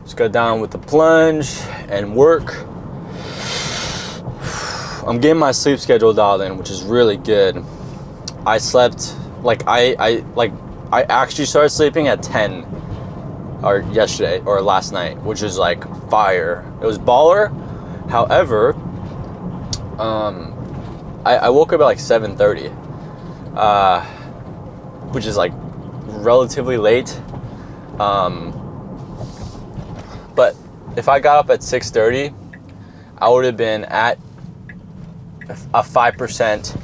Just got down with the plunge and work. I'm getting my sleep schedule dialed in, which is really good. I slept I actually started sleeping at 10 or yesterday or last night, which is like fire. It was baller. However, I woke up at like 7:30, which is like relatively late. But if I got up at 6:30, I would have been at a 5%,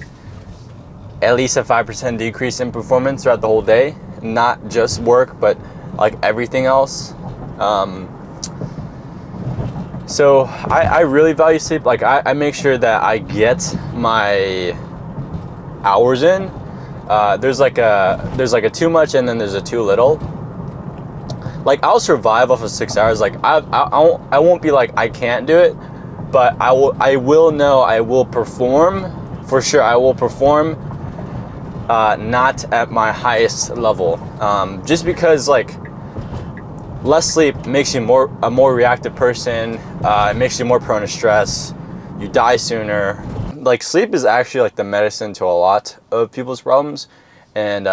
at least a 5% decrease in performance throughout the whole day. Not just work, but like everything else. So I really value sleep. Like I make sure that I get my hours in. There's like a too much and then there's a too little. Like I'll survive off of 6 hours. Like I won't be like I can't do it, but I will know I will perform for sure. I will perform not at my highest level, just because like less sleep makes you a more reactive person. It makes you more prone to stress. You die sooner. Like sleep is actually like the medicine to a lot of people's problems, and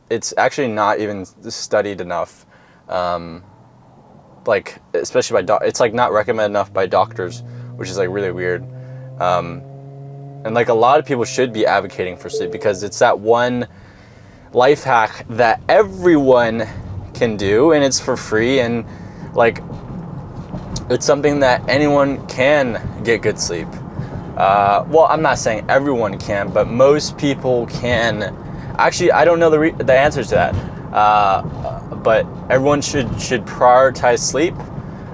it's actually not even studied enough. Like especially by it's like not recommended enough by doctors, which is like really weird. And like a lot of people should be advocating for sleep because it's that one life hack that everyone can do, and it's for free, and like it's something that anyone can get good sleep. Well, I'm not saying everyone can, but most people can. Actually, I don't know the answers to that. But everyone should prioritize sleep,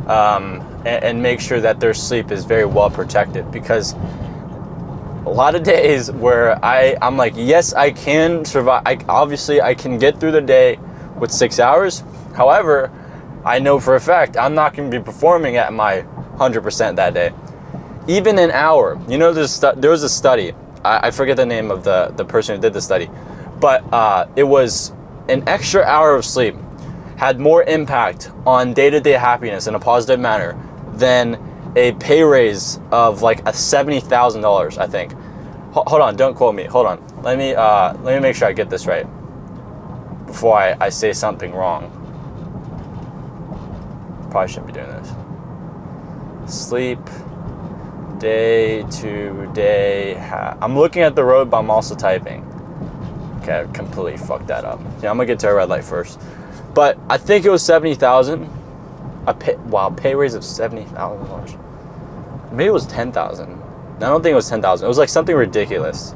and make sure that their sleep is very well protected, because a lot of days where I'm like, yes, I can survive. Obviously I can get through the day with 6 hours. However, I know for a fact I'm not going to be performing at my 100% that day. Even an hour. You know, there was a study. I forget the name of the person who did the study, but it was an extra hour of sleep had more impact on day-to-day happiness in a positive manner than a pay raise of like a $70,000, I think. Hold on, don't quote me. Hold on. Let me make sure I get this right before I say something wrong. Probably shouldn't be doing this. Sleep day to day. I'm looking at the road, but I'm also typing. Okay, I completely fucked that up. Yeah, I'm gonna get to a red light first. But I think it was 70,000. Pay raise of $70,000. Maybe it was 10,000. I don't think it was 10,000. It was like something ridiculous.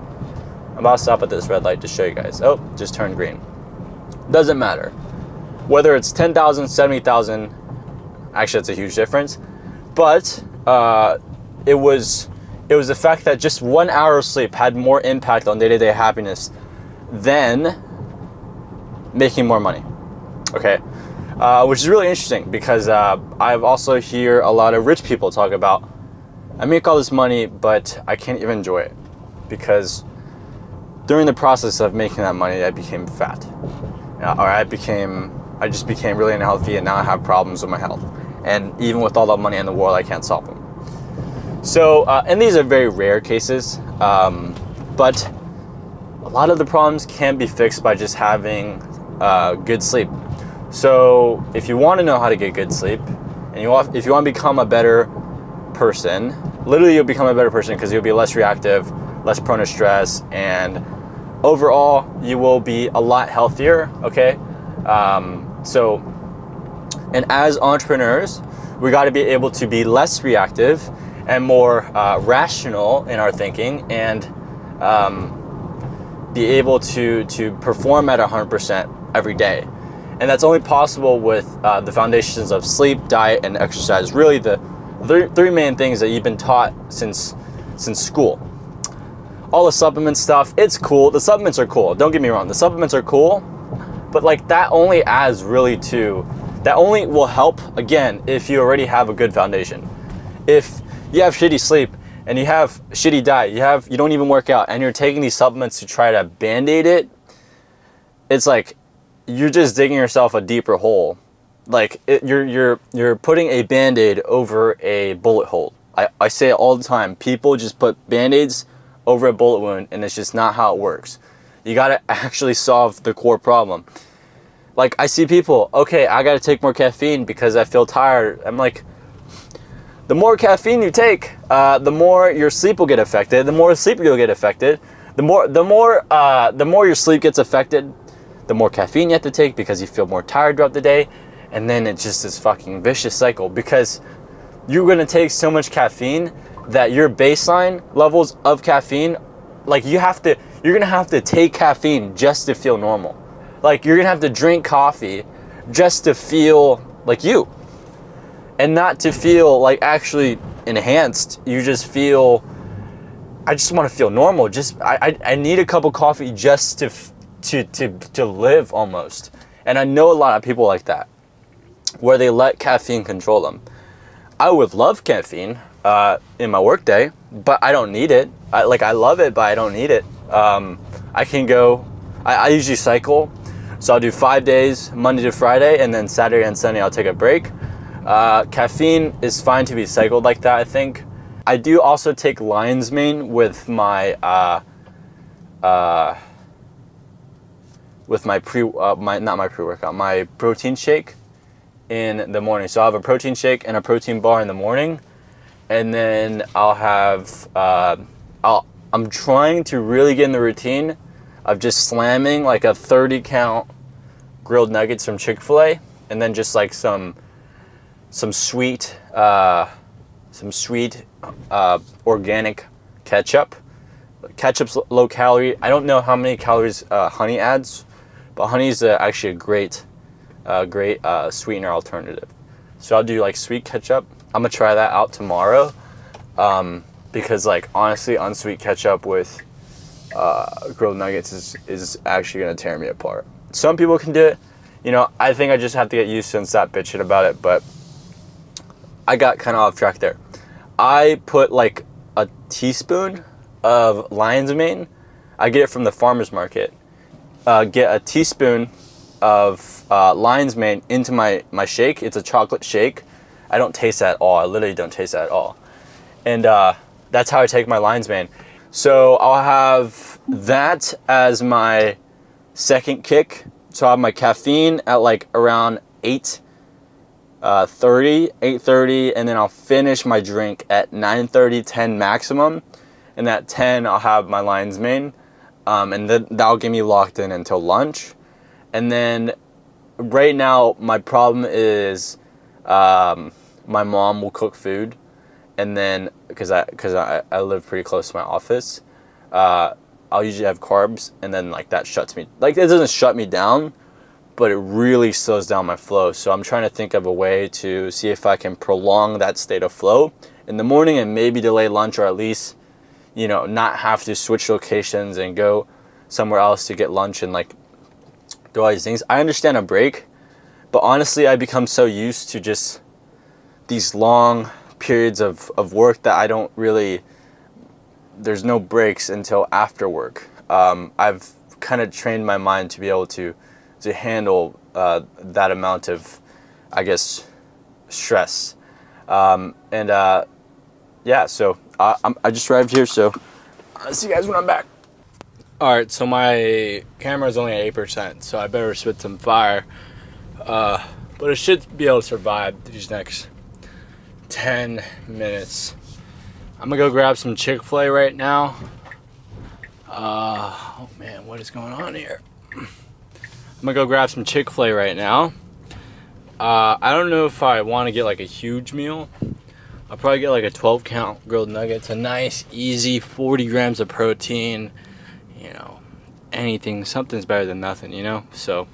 I'm about to stop at this red light to show you guys. Oh, just turned green. Doesn't matter. Whether it's 10,000, 70,000, actually that's a huge difference. But it was the fact that just 1 hour of sleep had more impact on day-to-day happiness than making more money. Okay, which is really interesting because I've also hear a lot of rich people talk about, I make all this money, but I can't even enjoy it because during the process of making that money, I became fat, or I just became really unhealthy, and now I have problems with my health. And even with all the money in the world, I can't solve them. So, and these are very rare cases, but a lot of the problems can be fixed by just having good sleep. So if you want to know how to get good sleep, and if you want to become a better person, literally you'll become a better person because you'll be less reactive, less prone to stress, and overall you will be a lot healthier, okay? And as entrepreneurs, we got to be able to be less reactive and more rational in our thinking, and be able to perform at 100% every day. And that's only possible with the foundations of sleep, diet, and exercise. Really the three main things that you've been taught since school. All the supplement stuff, it's cool. The supplements are cool. Don't get me wrong. The supplements are cool, but like that only will help, again, if you already have a good foundation. If you have shitty sleep and you have shitty diet, you don't even work out, and you're taking these supplements to try to band-aid it, it's like you're just digging yourself a deeper hole Like you're putting a Band-Aid over a bullet hole. I say it all the time. People just put Band-Aids over a bullet wound, and it's just not how it works. You gotta actually solve the core problem. Like, I see people, okay, I gotta take more caffeine because I feel tired. I'm like, the more caffeine you take, the more your sleep will get affected. The more sleep you'll get affected. The more your sleep gets affected, the more caffeine you have to take because you feel more tired throughout the day. And then it's just this fucking vicious cycle, because you're gonna take so much caffeine that your baseline levels of caffeine, like you're gonna have to take caffeine just to feel normal. Like, you're gonna have to drink coffee just to feel like you, and not to feel like actually enhanced. You just feel, I just want to feel normal. I need a cup of coffee just to live almost. And I know a lot of people like that, where they let caffeine control them. I would love caffeine in my workday, but I don't need it. I love it, but I don't need it. I can go, I usually cycle. So I'll do 5 days, Monday to Friday, and then Saturday and Sunday I'll take a break. Caffeine is fine to be cycled like that, I think. I do also take lion's mane with my my protein shake in the morning. So I'll have a protein shake and a protein bar in the morning, and then I'll have I'm trying to really get in the routine of just slamming like a 30 count grilled nuggets from Chick-fil-A, and then just like some sweet organic ketchup. Ketchup's low calorie. I don't know how many calories honey adds, but honey is actually a great sweetener alternative. So I'll do like sweet ketchup. I'm gonna try that out tomorrow, because like honestly, unsweet ketchup with grilled nuggets is actually gonna tear me apart. Some people can do it. You know, I think I just have to get used to and stop bitching about it. But I got kind of off track there. I put like a teaspoon of lion's mane. I get it from the farmer's market. Get a teaspoon of lion's mane into my shake. It's a chocolate shake. I don't taste that at all. I literally don't taste that at all. And that's how I take my lion's mane. So I'll have that as my second kick. So I have my caffeine at like around 8:30, and then I'll finish my drink at 9:30, 10 maximum. And at 10, I'll have my lion's mane, and then that'll get me locked in until lunch. And then right now, my problem is my mom will cook food, and then because I live pretty close to my office, I'll usually have carbs, and then like that shuts me. Like, it doesn't shut me down, but it really slows down my flow. So I'm trying to think of a way to see if I can prolong that state of flow in the morning and maybe delay lunch, or at least, you know, not have to switch locations and go somewhere else to get lunch and like do all these things. I understand a break, but honestly, I become so used to just these long periods of work that I don't really, there's no breaks until after work. I've kind of trained my mind to be able to handle that amount of, I guess, stress. Yeah, so I just arrived here, so I'll see you guys when I'm back. Alright, so my camera is only at 8%, so I better spit some fire. But it should be able to survive these next 10 minutes. I'm gonna go grab some Chick-fil-A right now. Oh man, what is going on here? I'm gonna go grab some Chick-fil-A right now. I don't know if I want to get like a huge meal. I'll probably get like a 12 count grilled nugget. It's a nice, easy 40 grams of protein. You know, something's better than nothing, you know? So,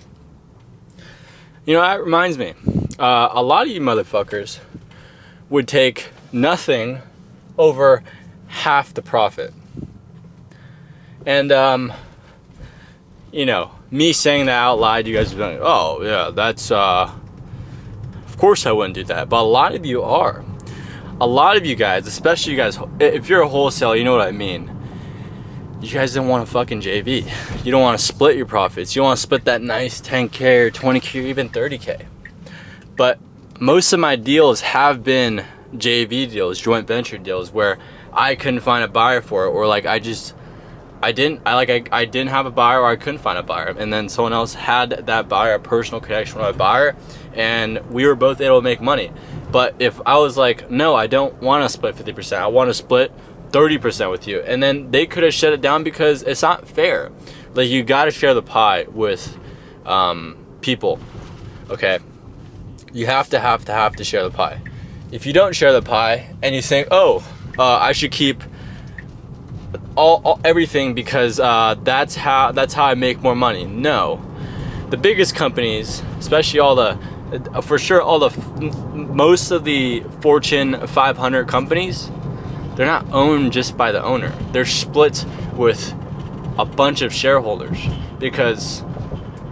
you know, that reminds me. A lot of you motherfuckers would take nothing over half the profit. And, you know, me saying that out loud, you guys would be like, oh, yeah, that's, of course I wouldn't do that. But a lot of you are. A lot of you guys, especially you guys, if you're a wholesaler, you know what I mean. You guys don't want a fucking JV. You don't want to split your profits. You want to split that nice 10K or 20K or even 30K. But most of my deals have been JV deals, joint venture deals, where I couldn't find a buyer for it, or like I didn't have a buyer, or I couldn't find a buyer, and then someone else had that buyer, a personal connection with a buyer, and we were both able to make money. But if I was like, no, I don't want to split 50%, I want to split 30% with you, and then they could have shut it down because it's not fair. Like, you got to share the pie with people, okay? You have to share the pie. If you don't share the pie and you think, I should keep all everything because that's how I make more money. No, the biggest companies, especially most of the Fortune 500 companies, they're not owned just by the owner. They're split with a bunch of shareholders because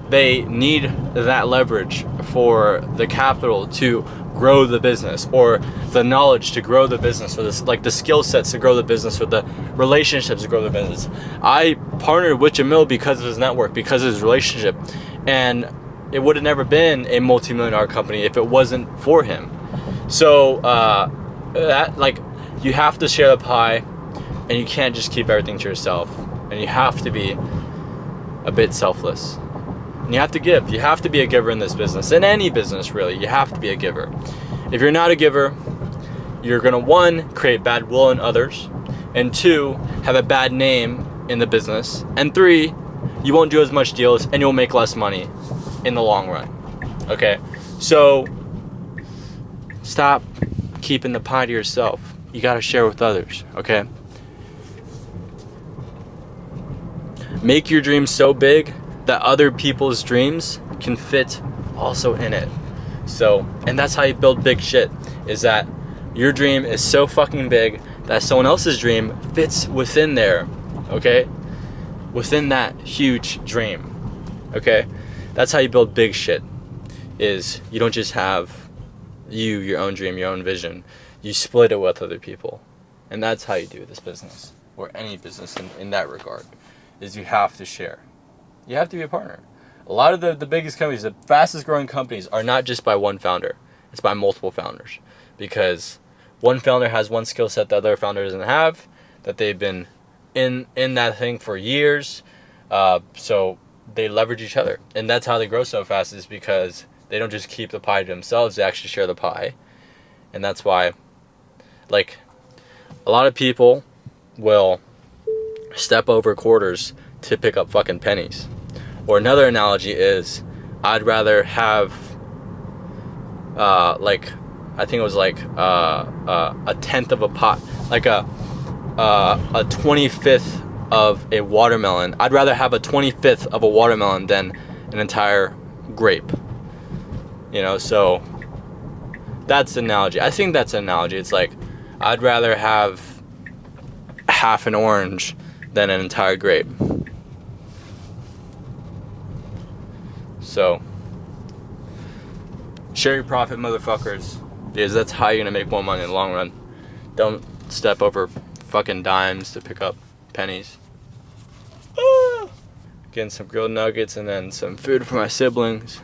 they need that leverage for the capital to grow the business, or the knowledge to grow the business, or the skill sets to grow the business, or the relationships to grow the business. I partnered with Jamil because of his network, because of his relationship, and it would have never been a multi-million-dollar company if it wasn't for him. So you have to share the pie, and you can't just keep everything to yourself, and you have to be a bit selfless. And you have to give. You have to be a giver in this business. In any business, really, you have to be a giver. If you're not a giver, you're going to, 1, create bad will in others, and 2, have a bad name in the business, and 3, you won't do as much deals, and you'll make less money in the long run. Okay? So, stop keeping the pie to yourself. You got to share with others. Okay? Make your dreams so big that other people's dreams can fit also in it. So, and that's how you build big shit, is that your dream is so fucking big that someone else's dream fits within there, okay? Within that huge dream, okay? That's how you build big shit, is you don't just have your own dream, your own vision. You split it with other people. And that's how you do this business, or any business in that regard, is you have to share. You have to be a partner. A lot of the biggest companies, the fastest growing companies, are not just by one founder. It's by multiple founders. Because one founder has one skill set the other founder doesn't have, that they've been in that thing for years. So they leverage each other. And that's how they grow so fast, is because they don't just keep the pie to themselves, they actually share the pie. And that's why, like, a lot of people will step over quarters to pick up fucking pennies. Or another analogy is, I'd rather have a tenth of a pot, like a 25th of a watermelon. I'd rather have a 25th of a watermelon than an entire grape. You know, so that's the analogy. I think that's an analogy. It's like, I'd rather have half an orange than an entire grape. So, share your profit, motherfuckers, because that's how you're gonna make more money in the long run. Don't step over fucking dimes to pick up pennies. Getting some grilled nuggets and then some food for my siblings.